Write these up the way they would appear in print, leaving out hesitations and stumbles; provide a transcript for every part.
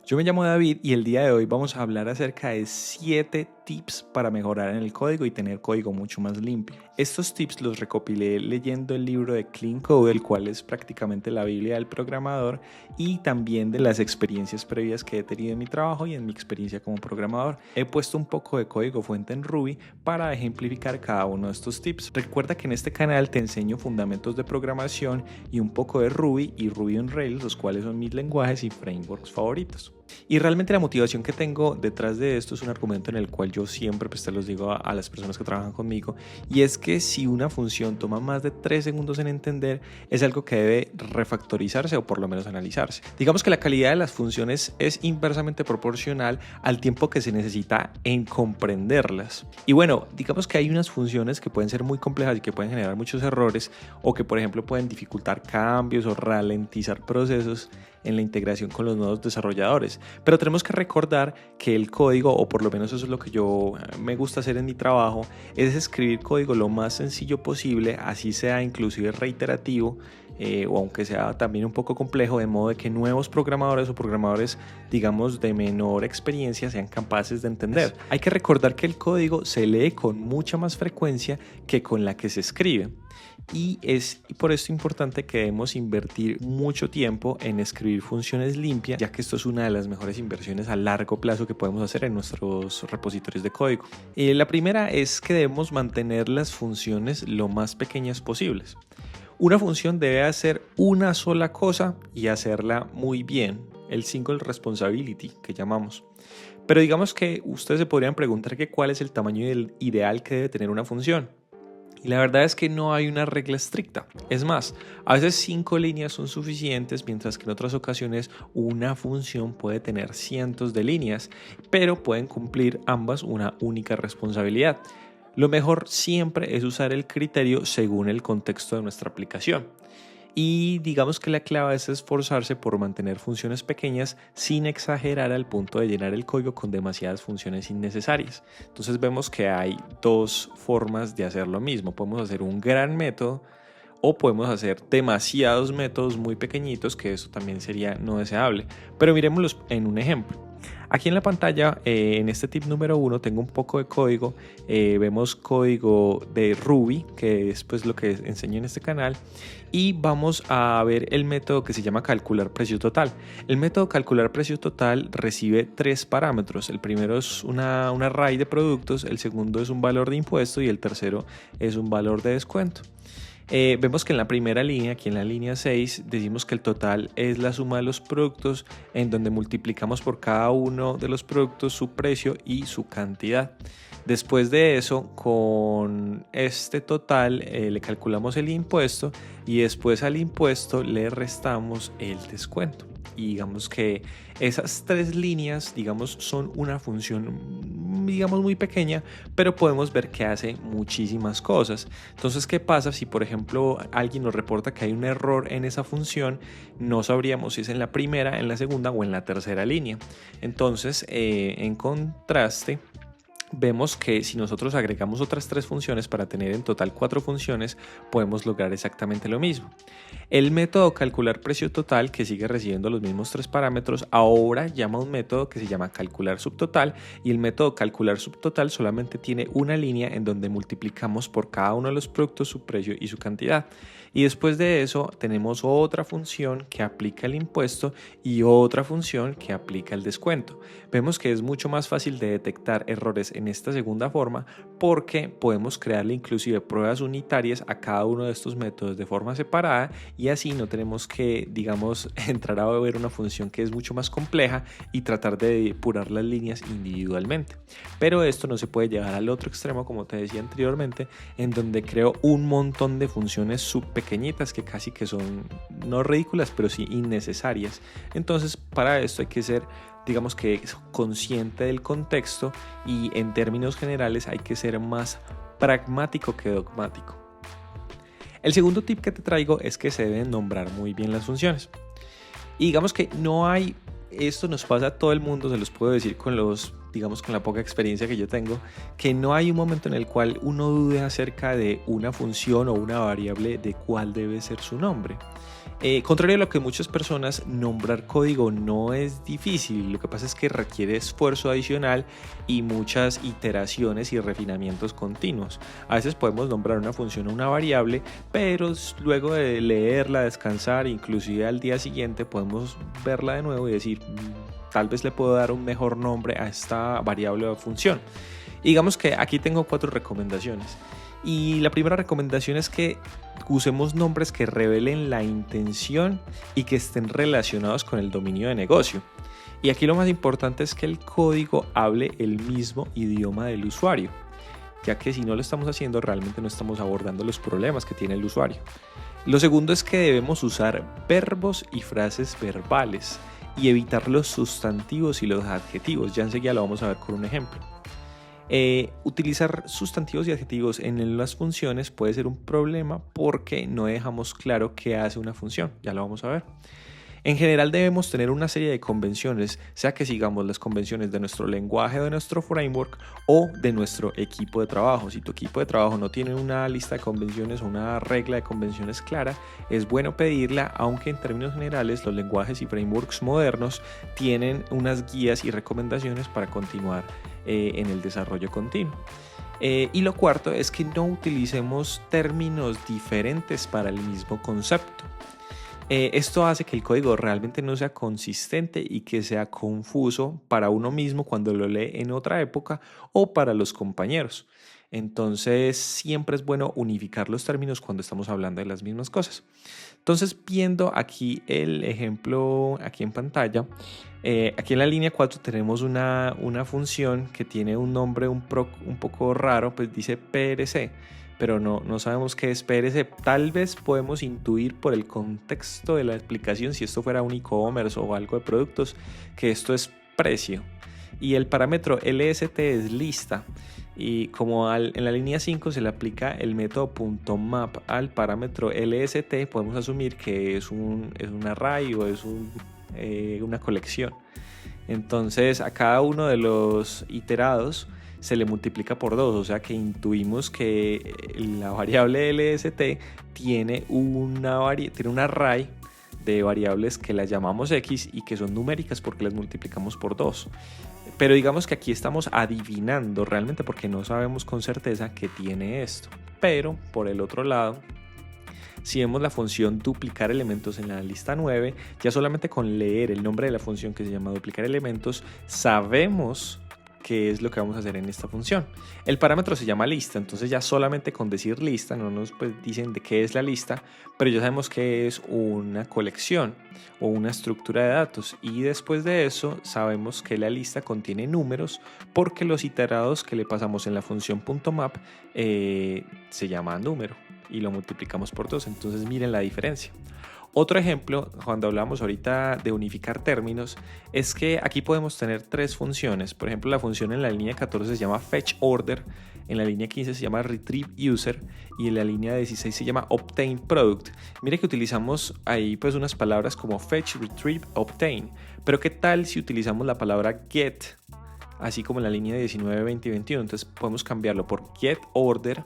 Yo me llamo David y el día de hoy vamos a hablar acerca de 7 tips para mejorar en el código y tener código mucho más limpio. Estos tips los recopilé leyendo el libro de Clean Code, el cual es prácticamente la Biblia del programador, y también de las experiencias previas que he tenido en mi trabajo y en mi experiencia como programador. He puesto un poco de código fuente en Ruby para ejemplificar cada uno de estos tips. Recuerda que en este canal te enseño fundamentos de programación y un poco de Ruby y Ruby on Rails, los cuales son mis lenguajes y frameworks favoritos. Y realmente la motivación que tengo detrás de esto es un argumento en el cual yo siempre te los digo a las personas que trabajan conmigo, y es que si una función toma más de 3 segundos en entender, es algo que debe refactorizarse o por lo menos analizarse. Digamos que la calidad de las funciones es inversamente proporcional al tiempo que se necesita en comprenderlas. Y bueno, digamos que hay unas funciones que pueden ser muy complejas y que pueden generar muchos errores, o que por ejemplo pueden dificultar cambios o ralentizar procesos en la integración con los nuevos desarrolladores. Pero tenemos que recordar que el código, o por lo menos eso es lo que yo me gusta hacer en mi trabajo, es escribir código lo más sencillo posible, así sea inclusive reiterativo, o aunque sea también un poco complejo, de modo de que nuevos programadores o programadores, digamos, de menor experiencia sean capaces de entender. Hay que recordar que el código se lee con mucha más frecuencia que con la que se escribe. Y es por esto importante que debemos invertir mucho tiempo en escribir funciones limpias, ya que esto es una de las mejores inversiones a largo plazo que podemos hacer en nuestros repositorios de código. La primera es que debemos mantener las funciones lo más pequeñas posibles. Una función debe hacer una sola cosa y hacerla muy bien, el single responsibility que llamamos. Pero digamos que ustedes se podrían preguntar que cuál es el tamaño ideal que debe tener una función. Y la verdad es que no hay una regla estricta. Es más, a veces 5 líneas son suficientes, mientras que en otras ocasiones una función puede tener cientos de líneas, pero pueden cumplir ambas una única responsabilidad. Lo mejor siempre es usar el criterio según el contexto de nuestra aplicación. Y digamos que la clave es esforzarse por mantener funciones pequeñas sin exagerar al punto de llenar el código con demasiadas funciones innecesarias. Entonces vemos que hay dos formas de hacer lo mismo. Podemos hacer un gran método o podemos hacer demasiados métodos muy pequeñitos, que eso también sería no deseable. Pero miremoslos en un ejemplo. Aquí en la pantalla, en este tip número 1, tengo un poco de código. Vemos código de Ruby, que es pues lo que enseño en este canal. Y vamos a ver el método que se llama calcular precio total. El método calcular precio total recibe 3 parámetros. El primero es un array de productos, el segundo es un valor de impuesto y el tercero es un valor de descuento. Vemos que en la primera línea, aquí en la línea 6, decimos que el total es la suma de los productos, en donde multiplicamos por cada uno de los productos su precio y su cantidad. Después de eso, con este total le calculamos el impuesto y después al impuesto le restamos el descuento. Y digamos que esas 3 líneas, digamos, son una función, digamos, muy pequeña, pero podemos ver que hace muchísimas cosas. Entonces, ¿qué pasa si, por ejemplo, alguien nos reporta que hay un error en esa función? No sabríamos si es en la primera, en la segunda o en la tercera línea. Entonces, en contraste, vemos que si nosotros agregamos otras 3 funciones para tener en total 4 funciones, podemos lograr exactamente lo mismo. El método calcular precio total, que sigue recibiendo los mismos 3 parámetros, ahora llama un método que se llama calcular subtotal, y el método calcular subtotal solamente tiene una línea en donde multiplicamos por cada uno de los productos su precio y su cantidad. Y después de eso tenemos otra función que aplica el impuesto y otra función que aplica el descuento. Vemos que es mucho más fácil de detectar errores en esta segunda forma, porque podemos crearle inclusive pruebas unitarias a cada uno de estos métodos de forma separada, y así no tenemos que, digamos, entrar a ver una función que es mucho más compleja y tratar de depurar las líneas individualmente. Pero esto no se puede llevar al otro extremo, como te decía anteriormente, en donde creo un montón de funciones subpequeñitas que casi que son no ridículas, pero sí innecesarias. Entonces, para esto hay que ser, digamos, que consciente del contexto, y en términos generales hay que ser más pragmático que dogmático. El segundo tip que te traigo es que se deben nombrar muy bien las funciones. Y digamos que no hay, esto nos pasa a todo el mundo, se los puedo decir con la poca experiencia que yo tengo, que no hay un momento en el cual uno dude acerca de una función o una variable de cuál debe ser su nombre. Contrario a lo que muchas personas, nombrar código no es difícil, lo que pasa es que requiere esfuerzo adicional y muchas iteraciones y refinamientos continuos. A veces podemos nombrar una función o una variable, pero luego de leerla, descansar, inclusive al día siguiente podemos verla de nuevo y decir, tal vez le puedo dar un mejor nombre a esta variable o función. Y digamos que aquí tengo 4 recomendaciones. Y la primera recomendación es que usemos nombres que revelen la intención y que estén relacionados con el dominio de negocio. Y aquí lo más importante es que el código hable el mismo idioma del usuario, ya que si no lo estamos haciendo realmente no estamos abordando los problemas que tiene el usuario. Lo segundo es que debemos usar verbos y frases verbales y evitar los sustantivos y los adjetivos. Ya enseguida lo vamos a ver con un ejemplo. Utilizar sustantivos y adjetivos en las funciones puede ser un problema porque no dejamos claro qué hace una función, ya lo vamos a ver. En general debemos tener una serie de convenciones, sea que sigamos las convenciones de nuestro lenguaje o de nuestro framework o de nuestro equipo de trabajo. Si tu equipo de trabajo no tiene una lista de convenciones o una regla de convenciones clara, es bueno pedirla, aunque en términos generales los lenguajes y frameworks modernos tienen unas guías y recomendaciones para continuar en el desarrollo continuo. Y lo cuarto es que no utilicemos términos diferentes para el mismo concepto. Esto hace que el código realmente no sea consistente y que sea confuso para uno mismo cuando lo lee en otra época o para los compañeros. Entonces siempre es bueno unificar los términos cuando estamos hablando de las mismas cosas. Entonces, viendo aquí el ejemplo aquí en pantalla, aquí en la línea 4 tenemos una función que tiene un nombre un poco raro, pues dice PRC, pero no sabemos qué es PRC. Tal vez podemos intuir por el contexto de la explicación, si esto fuera un e-commerce o algo de productos, que esto es precio. Y el parámetro LST es lista. Y como en la línea 5 se le aplica el método .map al parámetro LST, podemos asumir que es un array o es una colección. Entonces a cada uno de los iterados se le multiplica por 2, o sea que intuimos que la variable LST tiene un array de variables que las llamamos X y que son numéricas porque las multiplicamos por 2. Pero digamos que aquí estamos adivinando realmente porque no sabemos con certeza que tiene esto. Pero por el otro lado, si vemos la función duplicar elementos en la lista 9, ya solamente con leer el nombre de la función que se llama duplicar elementos, sabemos qué es lo que vamos a hacer en esta función. El parámetro se llama lista, entonces ya solamente con decir lista, no nos dicen de qué es la lista, pero ya sabemos que es una colección o una estructura de datos, y después de eso sabemos que la lista contiene números porque los iterados que le pasamos en la función .map se llama número y lo multiplicamos por 2, entonces miren la diferencia. Otro ejemplo, cuando hablamos ahorita de unificar términos, es que aquí podemos tener 3 funciones. Por ejemplo, la función en la línea 14 se llama fetchOrder, en la línea 15 se llama retrieveUser y en la línea 16 se llama obtainProduct. Mire que utilizamos ahí pues unas palabras como fetch, retrieve, obtain. Pero ¿qué tal si utilizamos la palabra get, así como en la línea 19, 20 y 21? Entonces podemos cambiarlo por getOrder,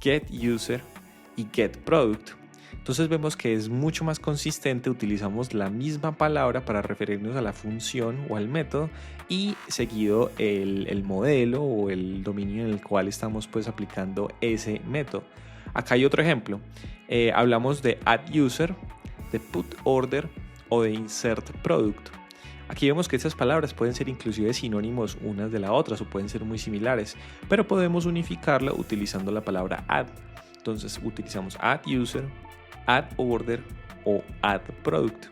getUser y getProduct. Entonces vemos que es mucho más consistente, utilizamos la misma palabra para referirnos a la función o al método y seguido el modelo o el dominio en el cual estamos pues aplicando ese método. Acá hay otro ejemplo, hablamos de addUser, de putOrder o de insertProduct. Aquí vemos que estas palabras pueden ser inclusive sinónimos unas de las otras o pueden ser muy similares, pero podemos unificarla utilizando la palabra add. Entonces utilizamos addUser, addOrder o addProduct.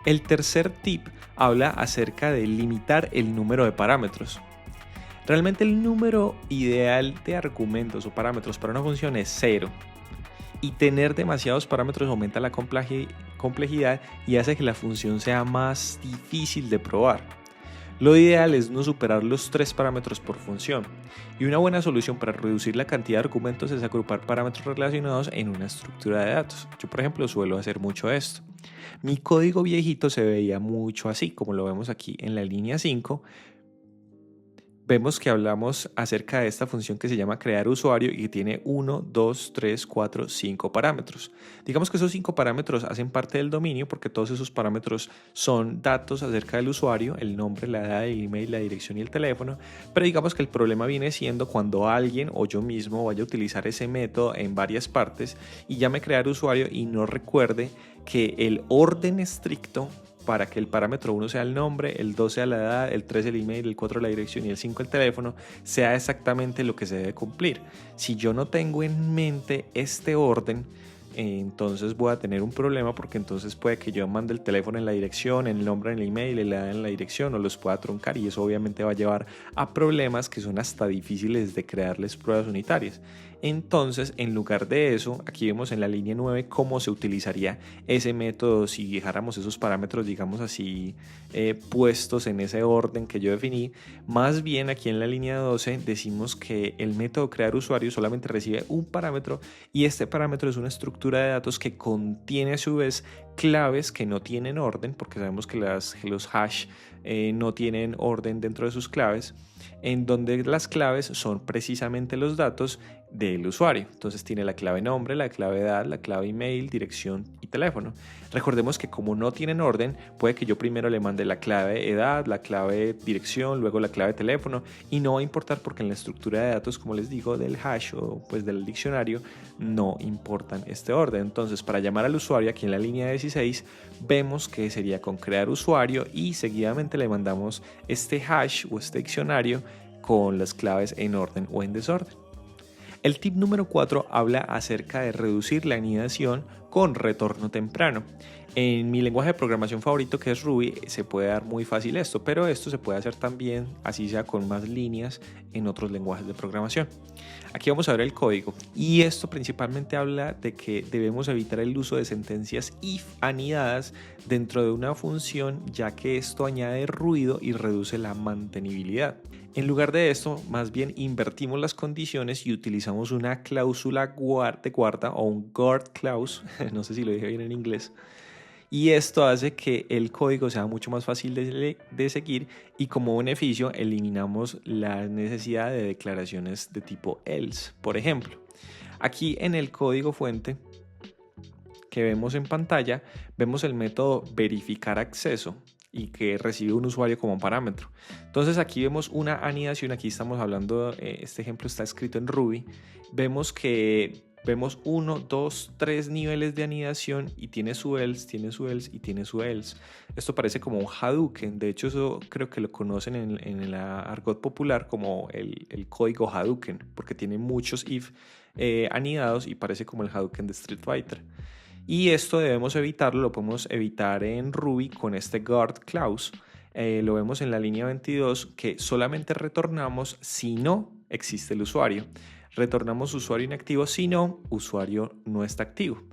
El tercer tip habla acerca de limitar el número de parámetros. Realmente el número ideal de argumentos o parámetros para una función es 0. Y tener demasiados parámetros aumenta la complejidad y hace que la función sea más difícil de probar. Lo ideal es no superar los 3 parámetros por función, y una buena solución para reducir la cantidad de argumentos es agrupar parámetros relacionados en una estructura de datos. Yo, por ejemplo, suelo hacer mucho esto. Mi código viejito se veía mucho así, como lo vemos aquí en la línea 5. vemos que hablamos acerca de esta función que se llama crear usuario y que tiene 1, 2, 3, 4, 5 parámetros. Digamos que esos 5 parámetros hacen parte del dominio porque todos esos parámetros son datos acerca del usuario, el nombre, la edad, el email, la dirección y el teléfono, pero digamos que el problema viene siendo cuando alguien o yo mismo vaya a utilizar ese método en varias partes y llame crear usuario y no recuerde que el orden estricto para que el parámetro 1 sea el nombre, el 2 sea la edad, el 3 el email, el 4 la dirección y el 5 el teléfono, sea exactamente lo que se debe cumplir. Si yo no tengo en mente este orden, entonces voy a tener un problema porque entonces puede que yo mande el teléfono en la dirección, el nombre en el email, la edad en la dirección o los pueda truncar y eso obviamente va a llevar a problemas que son hasta difíciles de crearles pruebas unitarias. Entonces, en lugar de eso, aquí vemos en la línea 9 cómo se utilizaría ese método si dejáramos esos parámetros, digamos así, puestos en ese orden que yo definí. Más bien aquí en la línea 12 decimos que el método crear usuario solamente recibe un parámetro y este parámetro es una estructura de datos que contiene a su vez claves que no tienen orden, porque sabemos que los hash no tienen orden dentro de sus claves, en donde las claves son precisamente los datos del usuario. Entonces tiene la clave nombre, la clave edad, la clave email, dirección y teléfono. Recordemos que como no tienen orden, puede que yo primero le mande la clave edad, la clave dirección, luego la clave teléfono y no va a importar porque en la estructura de datos, como les digo, del hash o pues del diccionario, no importan este orden. Entonces para llamar al usuario aquí en la línea 16 vemos que sería con crear usuario y seguidamente le mandamos este hash o este diccionario con las claves en orden o en desorden. El tip número 4 habla acerca de reducir la anidación con retorno temprano. En mi lenguaje de programación favorito, que es Ruby, se puede dar muy fácil esto, pero esto se puede hacer también, así sea con más líneas, en otros lenguajes de programación. Aquí vamos a ver el código y esto principalmente habla de que debemos evitar el uso de sentencias if anidadas dentro de una función, ya que esto añade ruido y reduce la mantenibilidad. En lugar de esto, más bien invertimos las condiciones y utilizamos una cláusula de guarda o un guard clause, no sé si lo dije bien en inglés, y esto hace que el código sea mucho más fácil de seguir y como beneficio eliminamos la necesidad de declaraciones de tipo else. Por ejemplo, aquí en el código fuente que vemos en pantalla, vemos el método verificar acceso y que recibe un usuario como parámetro. Entonces aquí vemos una anidación, aquí estamos hablando, este ejemplo está escrito en Ruby, vemos 1, 2, 3 niveles de anidación y tiene su else, tiene su else y tiene su else. Esto parece como un Hadouken, de hecho eso creo que lo conocen en el argot popular como el código Hadouken, porque tiene muchos if anidados y parece como el Hadouken de Street Fighter. Y esto debemos evitarlo, lo podemos evitar en Ruby con este guard clause. Lo vemos en la línea 22 que solamente retornamos si no existe el usuario. Retornamos usuario inactivo si no, usuario no está activo.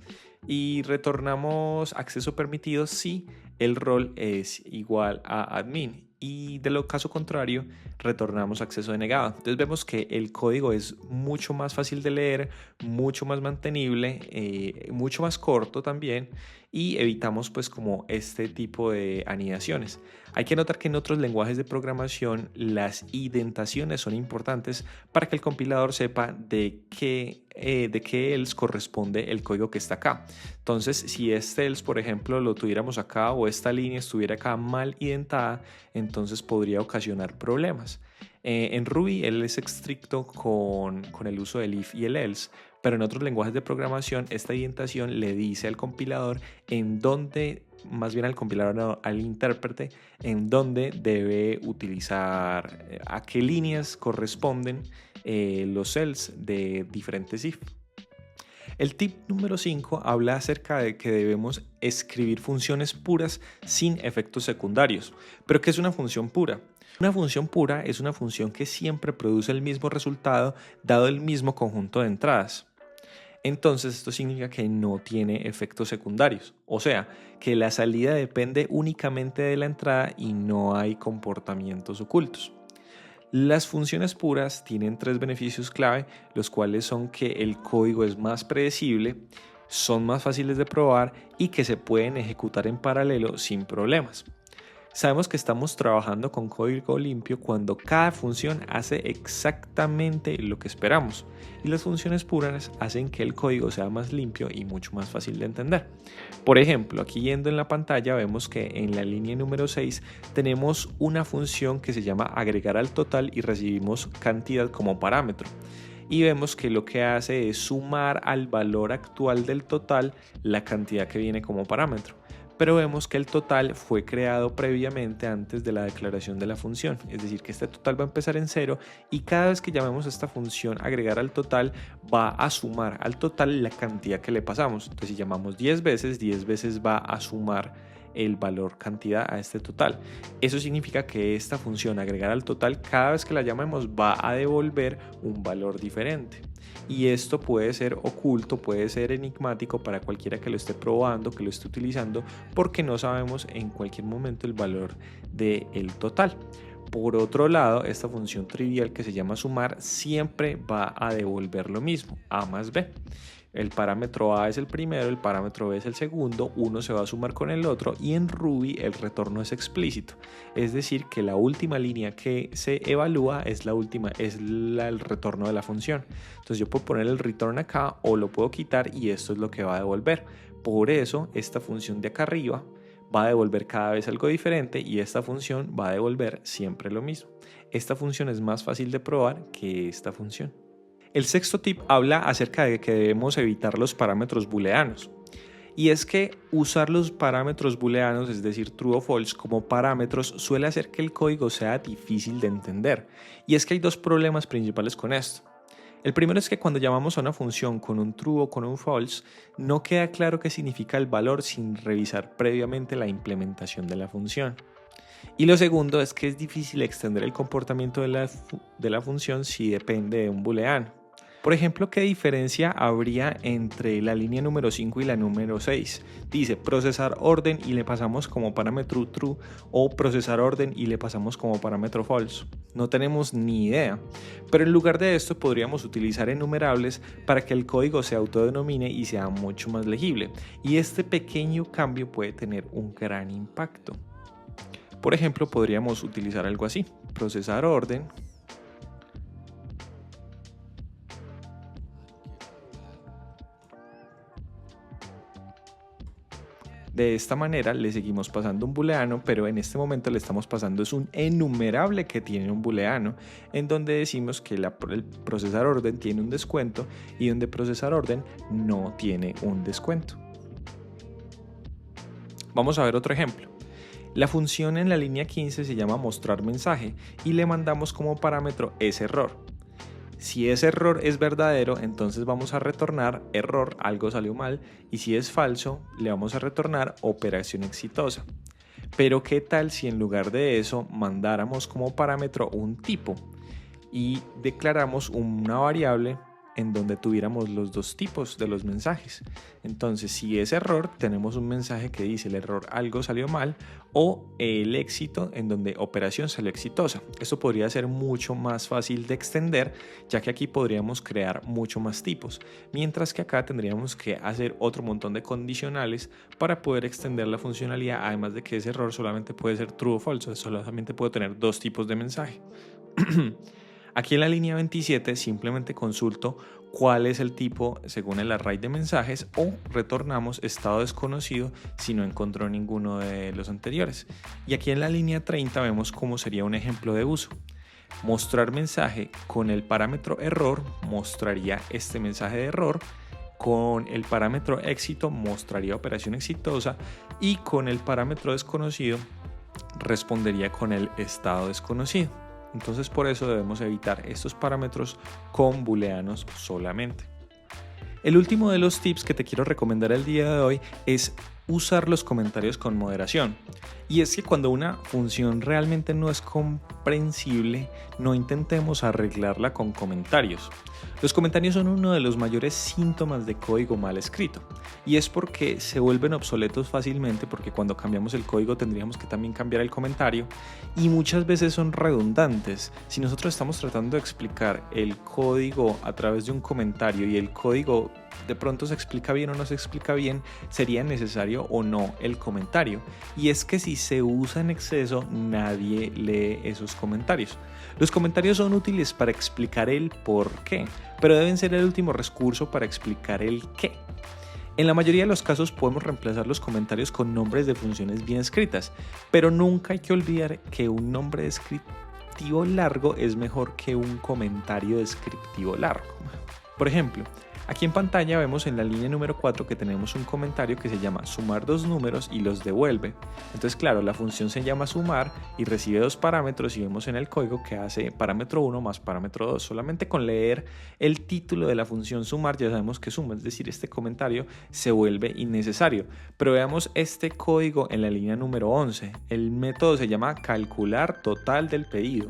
Y retornamos acceso permitido si el rol es igual a admin. Y de lo caso contrario, retornamos acceso denegado. Entonces vemos que el código es mucho más fácil de leer, mucho más mantenible, mucho más corto también y evitamos pues como este tipo de anidaciones. Hay que notar que en otros lenguajes de programación las indentaciones son importantes para que el compilador sepa de qué else corresponde el código que está acá. Entonces si este else por ejemplo lo tuviéramos acá o esta línea estuviera acá mal indentada, entonces podría ocasionar problemas. En Ruby él es estricto con el uso del if y el else, pero en otros lenguajes de programación esta indentación le dice al compilador en dónde, más bien al compilador no, al intérprete, en dónde debe utilizar, a qué líneas corresponden los else de diferentes if. El tip número 5 habla acerca de que debemos escribir funciones puras sin efectos secundarios. ¿Pero qué es una función pura? Una función pura es una función que siempre produce el mismo resultado dado el mismo conjunto de entradas. Entonces esto significa que no tiene efectos secundarios, o sea, que la salida depende únicamente de la entrada y no hay comportamientos ocultos. Las funciones puras tienen 3 beneficios clave, los cuales son que el código es más predecible, son más fáciles de probar y que se pueden ejecutar en paralelo sin problemas. Sabemos que estamos trabajando con código limpio cuando cada función hace exactamente lo que esperamos, y las funciones puras hacen que el código sea más limpio y mucho más fácil de entender. Por ejemplo, aquí yendo en la pantalla vemos que en la línea número 6 tenemos una función que se llama agregar al total y recibimos cantidad como parámetro. Y vemos que lo que hace es sumar al valor actual del total la cantidad que viene como parámetro. Pero vemos que el total fue creado previamente antes de la declaración de la función, es decir que este total va a empezar en 0 y cada vez que llamemos a esta función agregar al total va a sumar al total la cantidad que le pasamos. Entonces si llamamos 10 veces va a sumar el valor cantidad a este total. Eso significa que esta función agregar al total cada vez que la llamemos va a devolver un valor diferente. Y esto puede ser oculto, puede ser enigmático para cualquiera que lo esté probando, que lo esté utilizando, porque no sabemos en cualquier momento el valor del total. Por otro lado, esta función trivial que se llama sumar siempre va a devolver lo mismo, a más b. El parámetro A es el primero, el parámetro B es el segundo, uno se va a sumar con el otro y en Ruby el retorno es explícito. Es decir, que la última línea que se evalúa es el retorno de la función. Entonces yo puedo poner el return acá o lo puedo quitar y esto es lo que va a devolver. Por eso esta función de acá arriba va a devolver cada vez algo diferente y esta función va a devolver siempre lo mismo. Esta función es más fácil de probar que esta función. El sexto tip habla acerca de que debemos evitar los parámetros booleanos. Y es que usar los parámetros booleanos, es decir, true o false, como parámetros suele hacer que el código sea difícil de entender. Y es que hay dos problemas principales con esto. El primero es que cuando llamamos a una función con un true o con un false, no queda claro qué significa el valor sin revisar previamente la implementación de la función. Y lo segundo es que es difícil extender el comportamiento de la función si depende de un booleano. Por ejemplo, ¿qué diferencia habría entre la línea número 5 y la número 6? Dice procesar orden y le pasamos como parámetro true o procesar orden y le pasamos como parámetro false. No tenemos ni idea, pero en lugar de esto podríamos utilizar enumerables para que el código se autodenomine y sea mucho más legible. Y este pequeño cambio puede tener un gran impacto. Por ejemplo, podríamos utilizar algo así, procesar orden De esta manera le seguimos pasando un booleano, pero en este momento le estamos pasando es un enumerable que tiene un booleano, en donde decimos que el procesar orden tiene un descuento y donde procesar orden no tiene un descuento. Vamos a ver otro ejemplo. La función en la línea 15 se llama mostrar mensaje y le mandamos como parámetro ese error. Si ese error es verdadero, entonces vamos a retornar error, algo salió mal, y si es falso, le vamos a retornar operación exitosa. Pero ¿qué tal si en lugar de eso mandáramos como parámetro un tipo y declaramos una variable en donde tuviéramos los dos tipos de los mensajes? Entonces, si es error, tenemos un mensaje que dice el error algo salió mal o el éxito en donde operación salió exitosa. Esto podría ser mucho más fácil de extender, ya que aquí podríamos crear mucho más tipos, mientras que acá tendríamos que hacer otro montón de condicionales para poder extender la funcionalidad, además de que ese error solamente puede ser true o false, solamente puedo tener dos tipos de mensaje. Aquí en la línea 27 simplemente consulto cuál es el tipo según el array de mensajes o retornamos estado desconocido si no encontró ninguno de los anteriores. Y aquí en la línea 30 vemos cómo sería un ejemplo de uso. Mostrar mensaje con el parámetro error mostraría este mensaje de error, con el parámetro éxito mostraría operación exitosa y con el parámetro desconocido respondería con el estado desconocido. Entonces por eso debemos evitar estos parámetros con booleanos solamente. El último de los tips que te quiero recomendar el día de hoy es usar los comentarios con moderación. Y es que cuando una función realmente no es comprensible, no intentemos arreglarla con comentarios. Los comentarios son uno de los mayores síntomas de código mal escrito, y es porque se vuelven obsoletos fácilmente, porque cuando cambiamos el código tendríamos que también cambiar el comentario, y muchas veces son redundantes. Si nosotros estamos tratando de explicar el código a través de un comentario y el código de pronto se explica bien o no se explica bien, sería necesario o no el comentario. Y es que si se usa en exceso, nadie lee esos comentarios. Los comentarios son útiles para explicar el por qué, pero deben ser el último recurso para explicar el qué. En la mayoría de los casos podemos reemplazar los comentarios con nombres de funciones bien escritas, pero nunca hay que olvidar que un nombre descriptivo largo es mejor que un comentario descriptivo largo. Por ejemplo, aquí en pantalla vemos en la línea número 4 que tenemos un comentario que se llama sumar dos números y los devuelve. Entonces, claro, la función se llama sumar y recibe dos parámetros, y vemos en el código que hace parámetro 1 más parámetro 2. Solamente con leer el título de la función sumar ya sabemos que suma, es decir, este comentario se vuelve innecesario. Pero veamos este código en la línea número 11. El método se llama calcular total del pedido.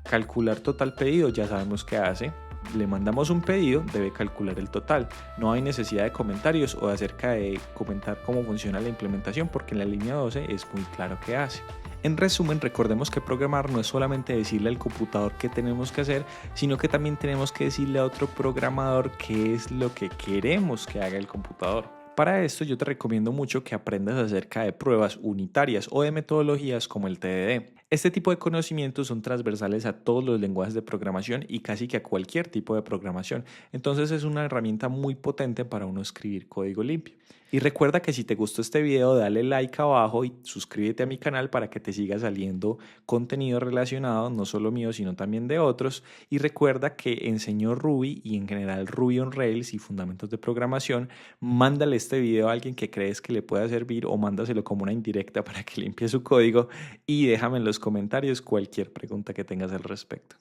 Calcular total pedido, ya sabemos qué hace. Le mandamos un pedido, debe calcular el total. No hay necesidad de comentarios o acerca de comentar cómo funciona la implementación, porque en la línea 12 es muy claro qué hace. En resumen, recordemos que programar no es solamente decirle al computador qué tenemos que hacer, sino que también tenemos que decirle a otro programador qué es lo que queremos que haga el computador. Para esto yo te recomiendo mucho que aprendas acerca de pruebas unitarias o de metodologías como el TDD. Este tipo de conocimientos son transversales a todos los lenguajes de programación y casi que a cualquier tipo de programación. Entonces es una herramienta muy potente para uno escribir código limpio. Y recuerda que si te gustó este video, dale like abajo y suscríbete a mi canal para que te siga saliendo contenido relacionado, no solo mío, sino también de otros. Y recuerda que enseño Ruby y en general Ruby on Rails y fundamentos de programación. Mándale este video a alguien que crees que le pueda servir, o mándaselo como una indirecta para que limpie su código, y déjame en los comentarios cualquier pregunta que tengas al respecto.